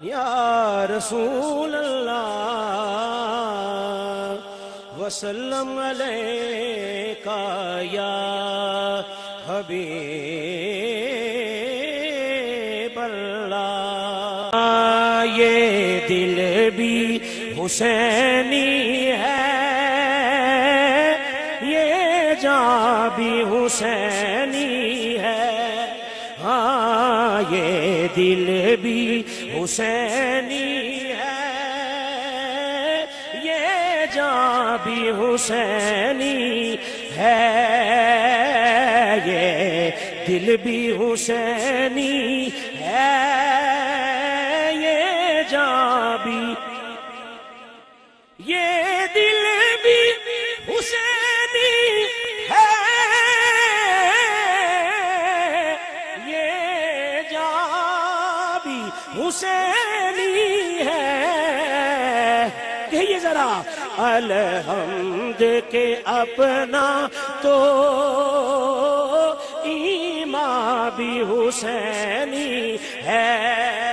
یا رسول اللہ وسلم علیکہ یا حبیب اللہ۔ یہ دل بھی حسینی ہے، یہ جاں بھی حسینی ہے، ہاں یہ دل بھی حسینی ہے، یہ جاں بھی حسینی ہے، یہ دل بھی حسینی ہے، یہ جاں بھی، یہ دل بھی حسینی ہے، یہ جاں بھی حسینی ہے۔ کہیے ذرا الحمد کے اپنا تو ایمان بھی حسینی ہے۔